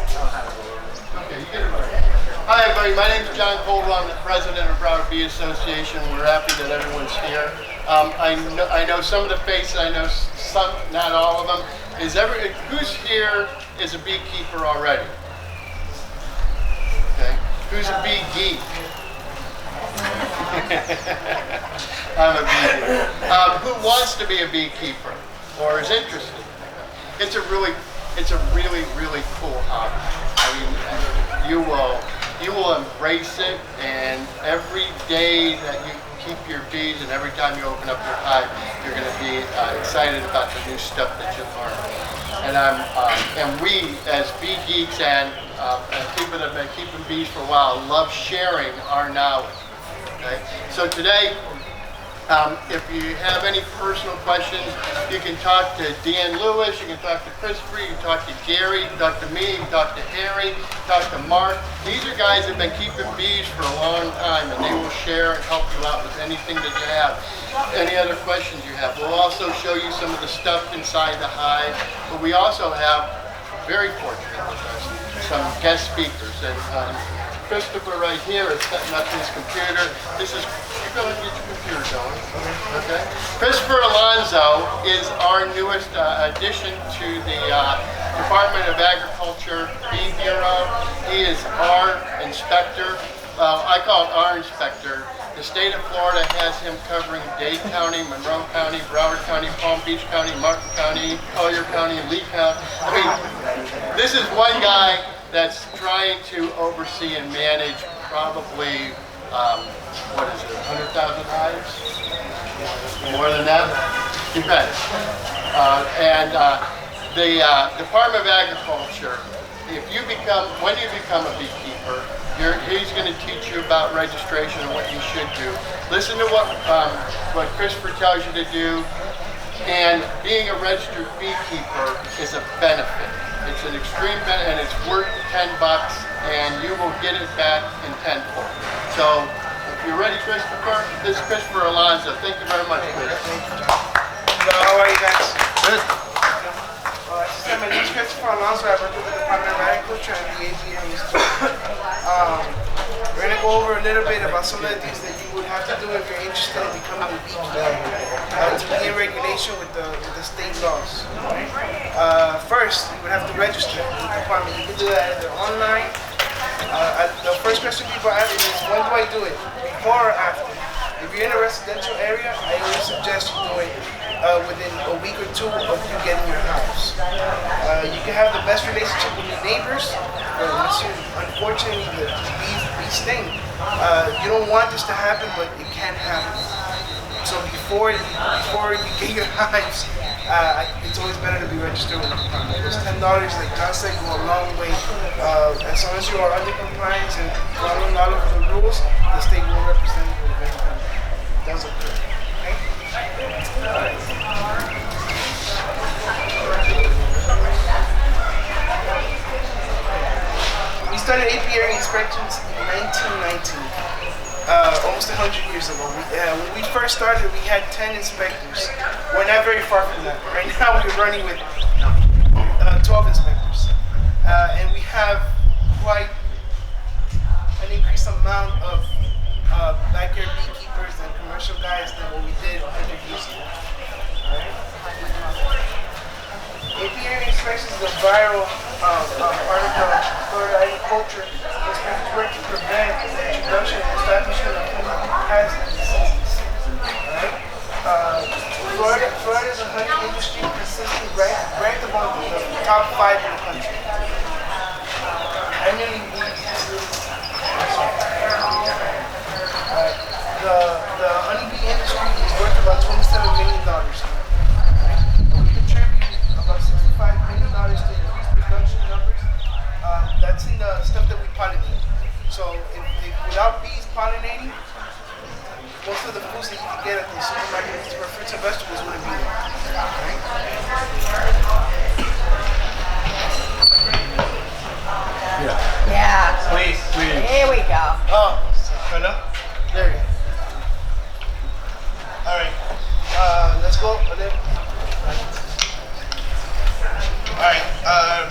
Okay, you get it right. Hi, everybody. My name is John Coldwell. I'm the president of Broward Bee Association. We're happy that everyone's here. I know some of the faces. I know some, not all of them. Who's here is a beekeeper already? Okay. Who's a bee geek? I'm a beekeeper. Who wants to be a beekeeper or is interested? It's a really cool hobby. I mean, you will embrace it, and every day that you keep your bees, and every time you open up your hive, you're going to be excited about the new stuff that you learn. And we, as bee geeks and people that have been keeping bees for a while, love sharing our knowledge. Okay? So today, if you have any personal questions, you can talk to Dan Lewis, you can talk to Christopher, you can talk to Gary, you can talk to me, you can talk to Harry, you can talk to Mark. These are guys that have been keeping bees for a long time, and they will share and help you out with anything that you have. Any other questions you have. We'll also show you some of the stuff inside the hive, but we also have, very fortunate with us, some guest speakers. And Christopher right here is setting up his computer. You're going to get your computer going. Okay. Christopher Alonso is our newest addition to the Department of Agriculture Bee Bureau. He is our inspector. I call it our inspector. The state of Florida has him covering Dade County, Monroe County, Broward County, Palm Beach County, Martin County, Collier County, Lee County. I mean, this is one guy that's trying to oversee and manage probably, 100,000 hives? More than that? Depends. The Department of Agriculture, when you become a beekeeper, he's going to teach you about registration and what you should do. Listen to what Christopher tells you to do, and being a registered beekeeper is a benefit. It's an extreme benefit, and it's worth $10, and you will get it back in tenfold. So, if you're ready, Christopher, this is Christopher Alonso. Thank you very much, Chris. Hello, how are you guys? Good. My name is Christopher Alonso. I work with the Department of Agriculture and the BBA Institute. We're going to go over a little bit about some of the things that you would have to do if you're interested in becoming a beekeeper to be in regulation with the state laws. First, you would have to register with the department. You can do that either online. The first question people ask is, when do I do it? Before or after? If you're in a residential area, I always suggest you do it within a week or two of you getting your house. You can have the best relationship with your neighbors, but unfortunately the bees sting. You don't want this to happen, but it can happen. So before you get your hives, it's always better to be registered with the department. Those $10, like John said, go a long way. As long as you are under compliance and following all of the rules, the state will represent you with everything. That's okay. We started apiary inspections in 1919, almost 100 years ago. When we first started, we had 10 inspectors. We're not very far from that. Right now, we're running with 12 inspectors. And we have quite an increased amount of backyard beekeepers and commercial guys than what we did 100 years ago. Right? Apiary inspection is a viral part of the Florida agriculture. Inspectors work to prevent the introduction and establishment of pests and diseases. Right? Florida's a hunting industry consistently ranked among the top 5 in the country. Annually, the honeybee industry is worth about $27 million. We contribute about $65 million to increase production numbers. That's in the stuff that we pollinate. So without bees pollinating, most of the foods that you can get at the supermarket for fruits and vegetables wouldn't be there. Yeah. Please. Here we go. Oh, hello? There you go. All right, let's go. All right,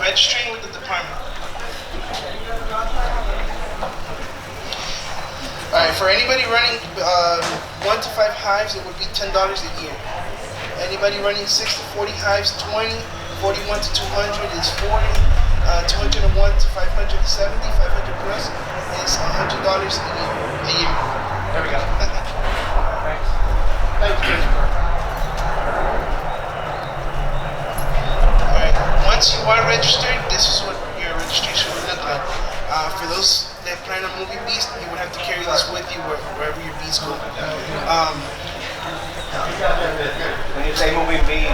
registering with the department. for anybody running 1 to 5 hives, it would be $10 a year. Anybody running 6 to 40 hives, 20. 41 to 200 is 40. 201 to 500 is 70. 500 plus is $100 a year. There we go. Thanks. Thanks, Christopher. All right. Once you are registered, this is what your registration would look like. For those that plan on moving bees, you would have to carry this with you wherever your bees go. When you say moving bees,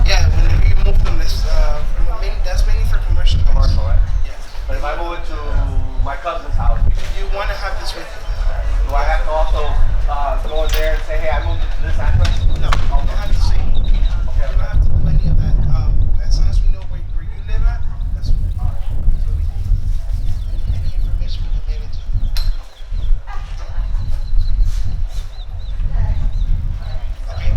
Yeah, whenever you move them, that's mainly for commercial bees. commercial, right? Yeah. But if I move it to my cousin's house, You want to have this with you. do I have to also go in there and say, hey, I moved it to this address? No, you don't have to say. You don't have to do any of that. As long as we know where you live at, that's what we are. So any information we can give it to you. Okay.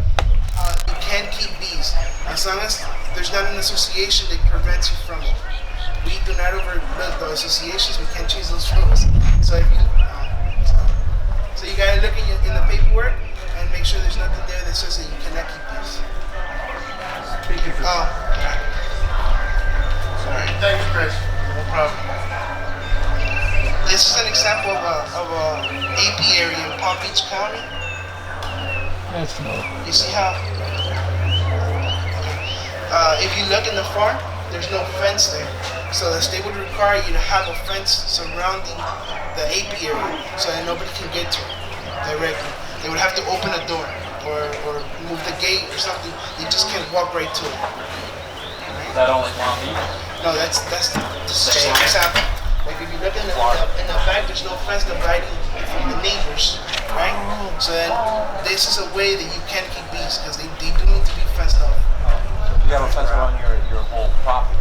You can keep bees as long as there's not an association that prevents you from it. We do not overlook the associations. We can't change those rules. So if you, so you gotta look in the paperwork and make sure there's nothing there that says that you cannot keep bees. Sorry. Thanks, Chris. No problem. This is an example of a apiary in Palm Beach County. That's no. You see how? If you look in the farm, there's no fence there. So the state would require you to have a fence surrounding the apiary so that nobody can get to it directly. They would have to open a door or move the gate or something. You just can't walk right to it. Is that only Palm Beach? No, that's just an example. Like if you look in the back, there's no fence dividing from the neighbors, right? So then this is a way that you can keep bees because they do need to be fenced off. You have a fence around your whole property.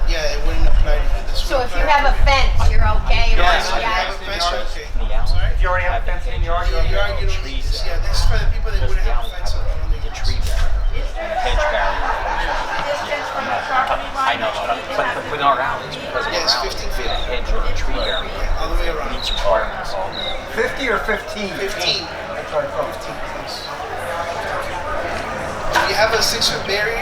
Yeah, it wouldn't apply to you. This So would if you apply have a fence, you're okay. Yes, Or if you have a fence, you're okay. Sorry? If you already have a fence in your yard, You don't need this. Yeah, this is for the people that wouldn't have a fence around their Tree yards. barrier, hedge barrier. I know, but with our alleys, because of Yes, our alleys, 15 we feet. have a hedge or a tree barrier. All the way around. Meets requirements. 50 or 15? 15. That's what I thought. 15, please. If you have a 6-foot barrier,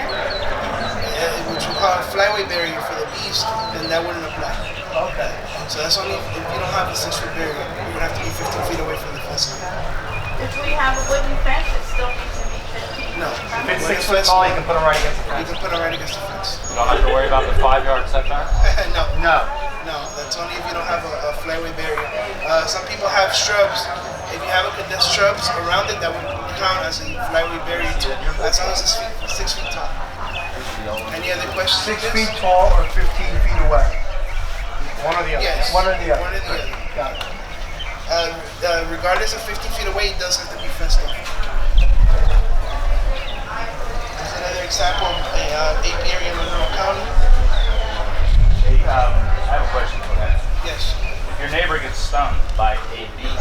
which we call a flyway barrier for the bees, then that wouldn't apply. Okay. So that's only if you don't have a 6-foot barrier. You would have to be 15 feet away from the fence. If we have a wooden fence, it still needs to be 15. No. If it's 6 foot tall, you can put them right against the You fence. can put it right against the fence. You don't have to worry about the 5-yard setback? No. No. No, that's only if you don't have a flyway barrier. Some people have shrubs. If you have shrubs around it, that would count as a flyway barrier too, as long as it's 6 feet tall. Any other questions? 6 feet tall or 15 feet away? One or the other. Yes. One or the other. One or the other. Got it. Regardless of 15 feet away, it does have to be fenced off. There's another example of an apiary in Monroe County. Hey, I have a question for that. Yes. If your neighbor gets stung by a bee,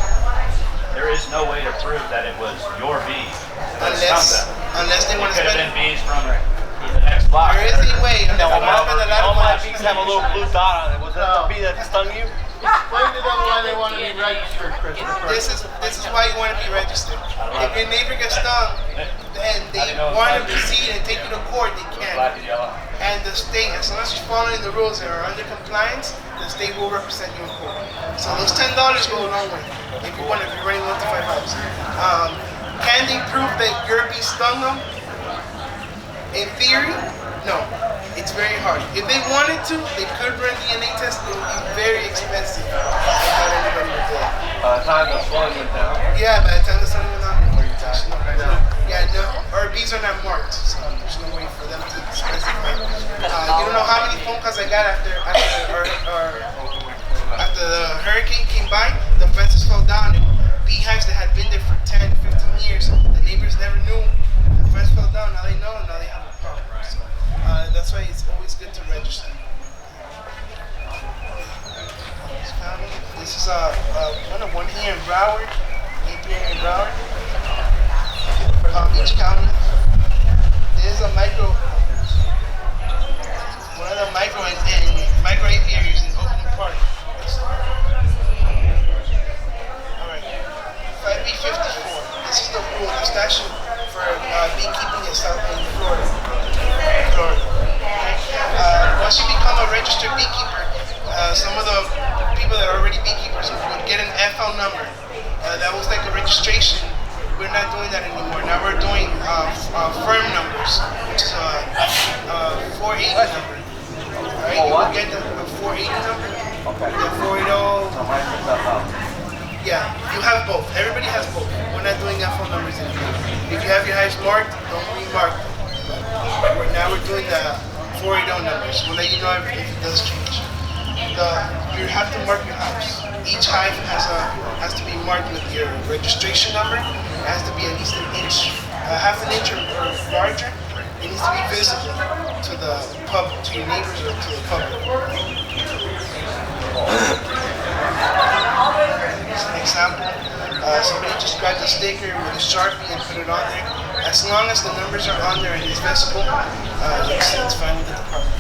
there is no way to prove that it was your bee that stung them. Unless they It want to could have spend. been bees from the next block. There is a way. Unless they want to spend a lot All of my money. bees have a little blue dot on it. Was that the bee that stung you? Explain to them why they want to be registered, Christopher. This is why you want to be registered. If your neighbor gets stung and they want to proceed and take you to court, they can. Black and yellow. And the state, as long as you're following the rules and are under compliance, the state will represent you in court. So those $10 go a long way. If you're running 1 to 5 hours. Can they prove that your bee stung them? In theory, no. It's very hard. If they wanted to, they could run DNA tests. It would be very expensive. Not anybody would do it. By the time the sun went down. Yeah, by the time the sun went on, yeah, no, our bees are not marked, so there's no way for them to specify. You don't know how many phone calls I got after the hurricane came by. The fences fell down, and beehives that had been there for 10, 15 years, the neighbors never knew. The fence fell down. Now they know, and now they have a problem. So that's why it's always good to register. This is one here in Broward, apiary in Broward, Palm Beach County. There's a one of the micro apiaries in Oakland Park. a registered beekeeper, some of the people that are already beekeepers would get an FL number. That was like a registration. We're not doing that anymore. Now we're doing firm numbers, which is a 480 number. Right? You will get a 480 number. Okay. The 480. Yeah, you have both. Everybody has both. We're not doing FL numbers anymore. If you have your hives marked, don't remark them. Now we're doing the 480 numbers. We'll let you know if it does change. You have to mark your hives. Each hive has to be marked with your registration number. It has to be at least an inch, half an inch or larger. It needs to be visible to the public, to your neighbors or to the public. As an example, somebody just grabbed a sticker with a Sharpie and put it on there. As long as the numbers are on there and it's visible, it's fine with the department.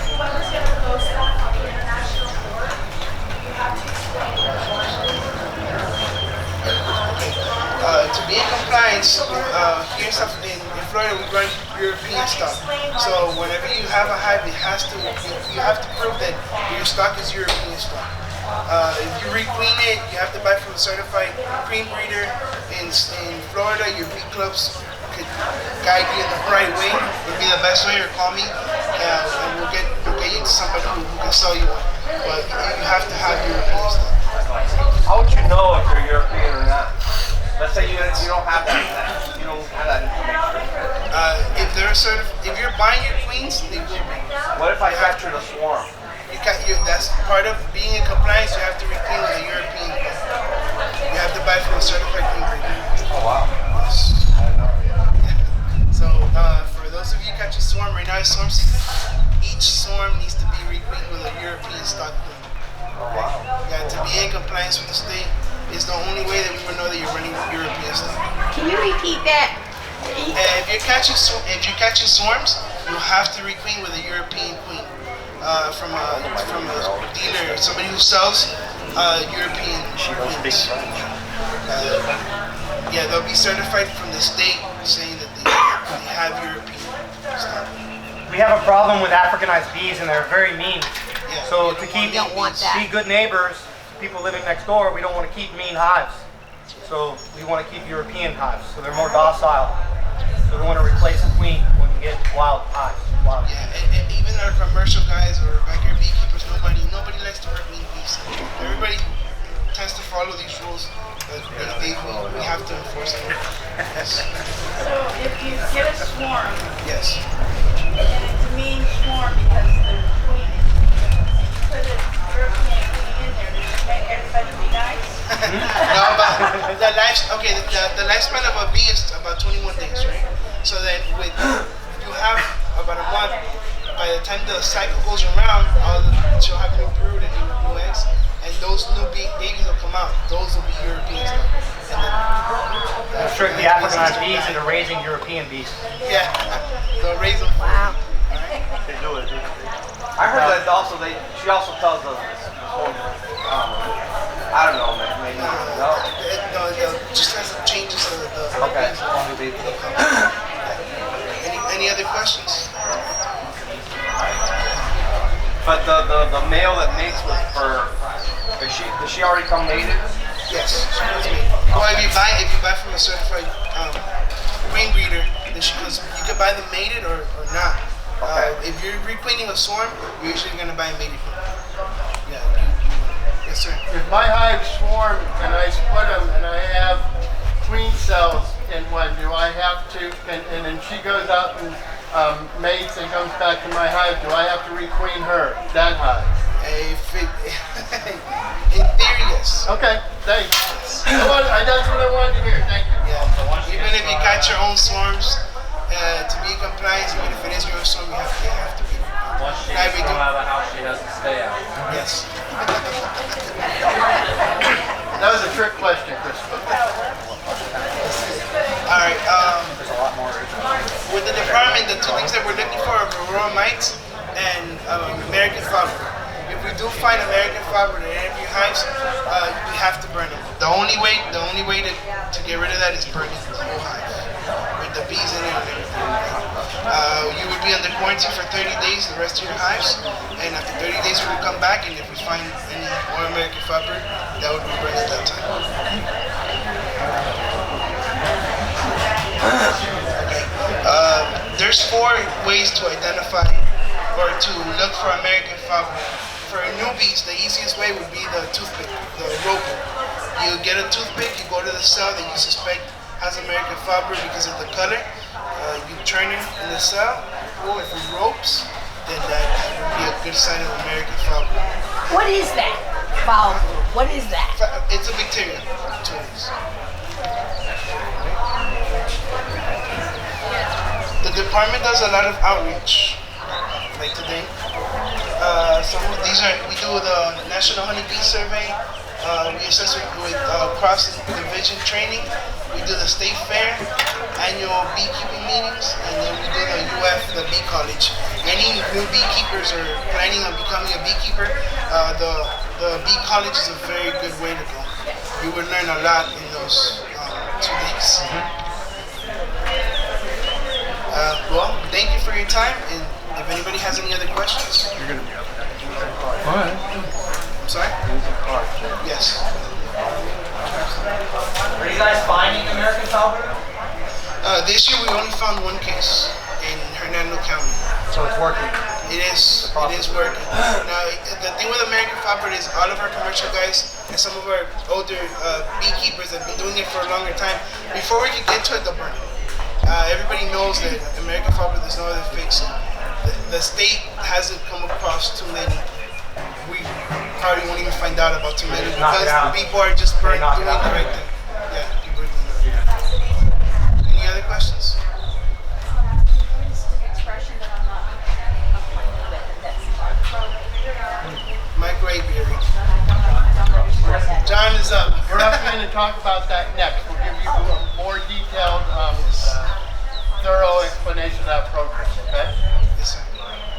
To be in compliance, here in Florida we run European stock. So whenever you have a hive, you have to prove that your stock is European stock. If you requeen it, you have to buy from a certified queen breeder. In Florida, your bee clubs could guide you in the right way. Would be the best way, or call me, and we'll get you to somebody who can sell you one. But you have to have European stock. How would you know if you're European or not? Let's say you don't have that information. If you're buying your queens, they will be. What if I capture the swarm? That's part of being in compliance. You have to requeen with a European queen. You have to buy from a certified queen breeder. Oh wow. So for those of you catching swarm right now, it's swarm season. Each swarm needs to be requeened with a European stock queen. Oh wow. Yeah, to be in compliance with the state is the only way that we will know that you're running European stock. Can you repeat that? If you're catching swarms, you have to requeen with a European queen from a dealer, somebody who sells European queens. Yeah, they'll be certified from the state saying that they have European stock. We have a problem with Africanized bees, and they're very mean. Yeah. So to keep don't want that. be good neighbors, people living next door, we don't want to keep mean hives. So we want to keep European hives, so they're more docile. So we want to replace the queen when we get wild hives. Wild. Yeah, and even our commercial guys or backyard beekeepers, nobody likes to work mean bees. Everybody tends to follow these rules, but we have to enforce them. Yes. So if you get a swarm, Yes. and it's a mean swarm because the queen, put a European queen in there, does it make everybody be nice? No, but the lifespan of a bee is about 21 days, right? So that you have about a month. By the time the cycle goes around, she'll have new brood and new eggs, and those new babies will come out. Those will be European stuff. We'll trick the Africanized bees into raising European bees. Yeah, they'll raise them. Wow. They do it. I heard that also. She also tells us. I don't know, maybe. No. No, just has some changes to the. Okay. Any other questions? But the male that mates with her, does she already come mated? Yes, she does mate. Well, if you buy from a certified queen breeder, then you can buy them mated or not. Okay. If you're requeening a swarm, you're usually gonna buy a mated queen. Yeah. Yes, sir. If my hives swarm and I split them and I have queen cells in one, do I have to, and then she goes out and mates and comes back to my hive, do I have to requeen her, that hive? In theory, yes. Okay, thanks. That's what I wanted to hear, thank you. Yeah. Even if you got your own swarms, to be in compliance, even if it is your own swarm, you have to be. Once she gets thrown out of the house, she has to stay out. Yes. That was a trick question, Christopher. All right. There's a lot more. With the department, the two things that we're looking for are Varroa mites and American fava. If we do find American fava in any of your hives, we have to burn them. The only way to get rid of that is burning the whole hive with the bees in there and everything. You would be under quarantine for 30 days, the rest of your hives, and after 30 days sure to come back, and if we find any more American Fabric, that would be great at that time. There's 4 ways to identify or to look for American Fabric. For newbies, the easiest way would be the toothpick, the roper. You get a toothpick, you go to the cell that you suspect has American Fabric because of the color. You turn it in the cell. Or if it ropes, then that would be a good sign of American Fabric. What is that? Foul. What is that? It's a bacteria. Tourists. The department does a lot of outreach, like today. We do the National Honeybee Survey. We assess it with cross-division training. We do the State Fair, annual beekeeping meetings, and then we do the UF, the Bee College. Any new beekeepers are planning on becoming a beekeeper, the Bee College is a very good way to go. You will learn a lot in those 2 days. Well, thank you for your time, and if anybody has any other questions. You're going to be up there. I'm sorry? Yes. Are you guys finding American Fabric? This year we only found 1 case in Hernando County. So it's working. It is working. Now, the thing with American Fabric is all of our commercial guys and some of our older beekeepers have been doing it for a longer time. Before we could get to it, they'll burn it. Everybody knows that American Fabric, there's no other fix. The state hasn't come across too many. We probably won't even find out about too many because people are just doing the right thing. Yeah, people are doing the right thing. Any other questions? Microaviary. John is up. We're not going to talk about that next. We'll give you a more detailed, thorough explanation of that program, okay? Yes, sir.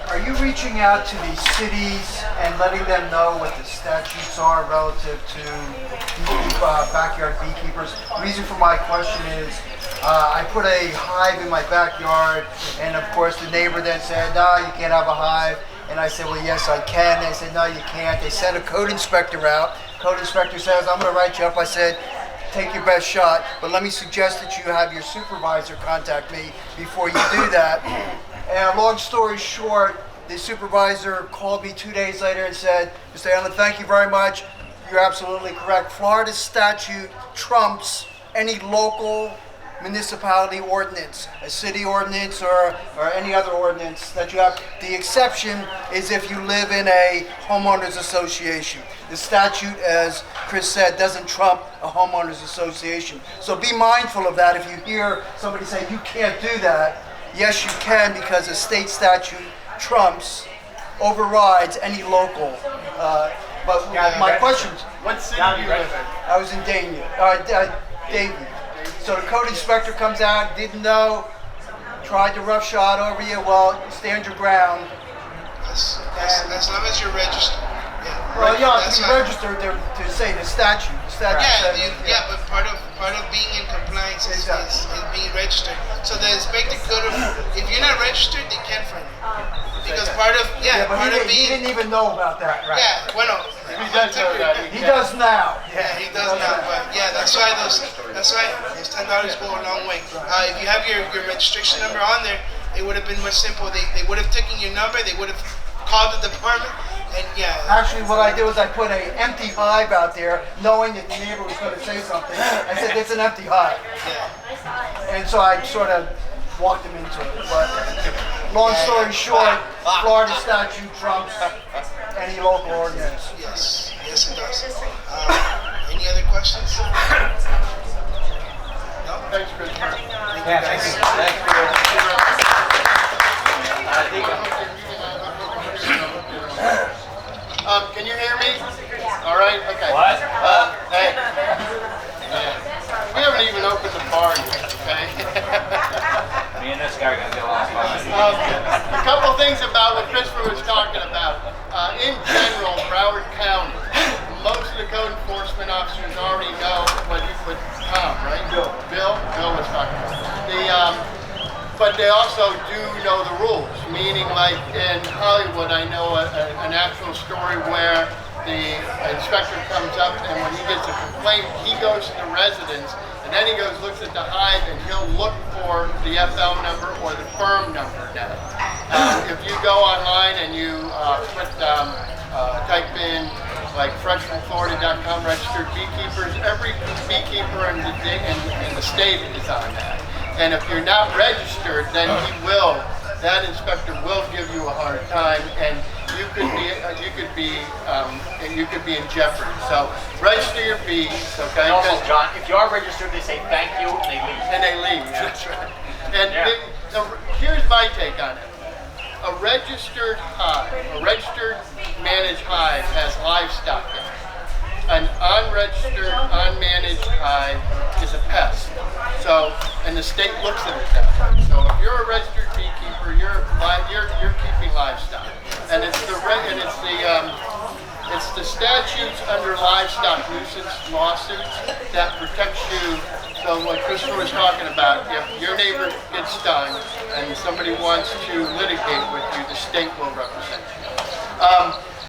Are you reaching out to these cities and letting them know what the statutes are relative to backyard beekeepers? The reason for my question is I put a hive in my backyard, and of course the neighbor then said, no, you can't have a hive. And I said, well, yes, I can. They said, no, you can't. They sent a code inspector out. Code inspector says, I'm going to write you up. I said, take your best shot, but let me suggest that you have your supervisor contact me before you do that. And long story short, the supervisor called me 2 days later and said, Mr. Allen, thank you very much. You're absolutely correct. Florida statute trumps any local municipality ordinance, a city ordinance or any other ordinance that you have. The exception is if you live in a homeowners association. The statute, as Chris said, doesn't trump a homeowners association. So be mindful of that. If you hear somebody say you can't do that, yes you can, because a state statute overrides any local. But my question is, What city do you live in? I was in Davie. So the code inspector comes out, didn't know, tried to roughshod over you. Well, stand your ground. As long as you're registered. Yeah. Well, you have to be registered to say the statute. The statute says, Yeah, but part of being in compliance is being registered. So the inspector could have, if you're not registered, they can't find you. Because but he being, didn't even know about that. Right. Yeah, bueno, He does know that. He does now. Yeah, he does now. But yeah, that's why those $10 go a long way. If you have your registration number on there, it would have been much simple. They would have taken your number. They would have called the department. And yeah. Actually, what I did was I put an empty hive out there, knowing that the neighbor was going to say something. I said, "It's an empty hive," and so I sort of walked him into it. But long story short, Florida statute trumps any local ordinance. Yes, it does. Any other questions? No? Thanks, Christopher. Yeah, thank you. Can you hear me? All right, okay. What? Hey. We haven't even opened the bar yet, okay? Me and this guy are gonna get along fine. A couple things about what Christopher was talking about. In general, Broward County, most of the code enforcement officers already know what Tom, right? Bill was talking about. But they also do know the rules, Meaning, like in Hollywood, I know an actual story where the inspector comes up and when he gets a complaint, he goes to the residence and then he goes, looks at the hive and he'll look for the FL number or the firm number now. If you go online and you type in like freshfromflorida.com registered beekeepers, every beekeeper in the state is on that. And if you're not registered, then that inspector will give you a hard time, and you could be in jeopardy. So register your bees, okay? And also, John, if you are registered, they say thank you and they leave. And they leave. Yeah. That's right. And Yeah. here's my take on it. A registered hive, a registered managed hive has livestock in it. An unregistered, unmanaged hive is a pest. So, and the state looks at it that way. So, if you're a registered beekeeper, you're keeping livestock, and it's the statutes under livestock nuisance lawsuits that protects you. So, what Christopher was talking about, if your neighbor gets stung and somebody wants to litigate with you, the state will represent you.